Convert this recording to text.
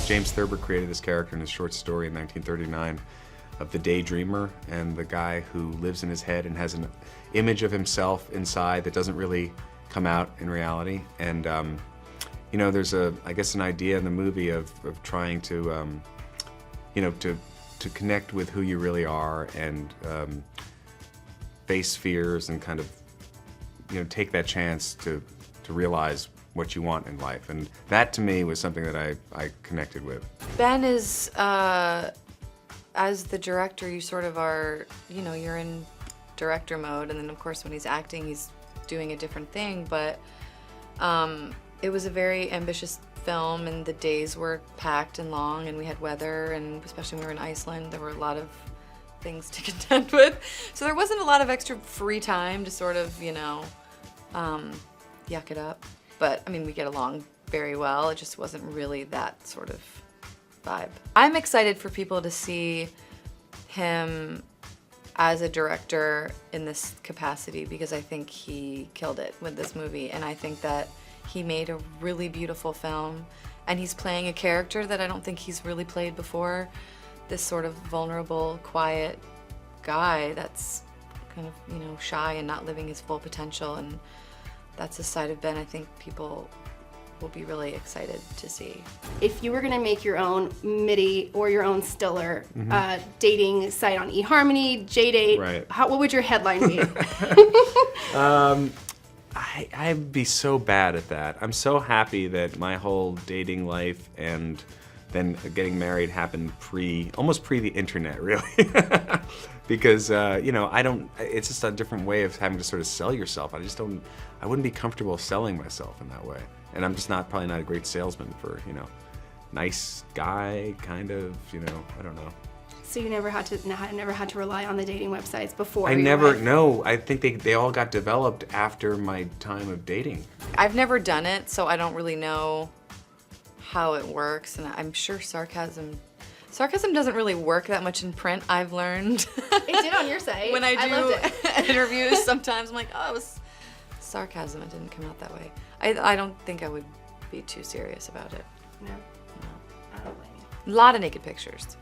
James Thurber created this character in his short story in 1939 of the daydreamer and the guy who lives in his head and has an image of himself inside that doesn't really come out in reality. And you know, there's I guess an idea in the movie of trying to, you know, to connect with who you really are and face fears and kind of, you know, take that chance to realize what you want in life. And that to me was something that I connected with. Ben is, as the director, you sort of are, you know, you're in director mode, and then of course when he's acting, he's doing a different thing, but it was a very ambitious film, and the days were packed and long, and we had weather, and especially when we were in Iceland, there were a lot of things to contend with. So there wasn't a lot of extra free time to sort of, you know, yuck it up. But I mean, we get along very well. It just wasn't really that sort of vibe. I'm excited for people to see him as a director in this capacity, because I think he killed it with this movie, and I think that he made a really beautiful film, and he's playing a character that I don't think he's really played before. This sort of vulnerable, quiet guy that's kind of, you know, shy and not living his full potential, and that's a side of Ben I think people will be really excited to see. If you were gonna make your own Mitty or your own Stiller dating site on eHarmony, JDate, Right. what would your headline be? I'd be so bad at that. I'm so happy that my whole dating life and then getting married happened almost pre the internet, really. Because, you know, it's just a different way of having to sort of sell yourself. I wouldn't be comfortable selling myself in that way. And I'm just probably not a great salesman for, you know, nice guy, kind of, you know, I don't know. So you never had to rely on the dating websites before? No, I think they all got developed after my time of dating. I've never done it, so I don't really know how it works, and I'm sure sarcasm doesn't really work that much in print, I've learned. It did on your site. When I loved do it. interviews, sometimes I'm like, oh, it was sarcasm, it didn't come out that way. I don't think I would be too serious about it. No. I don't blame you. A lot of naked pictures.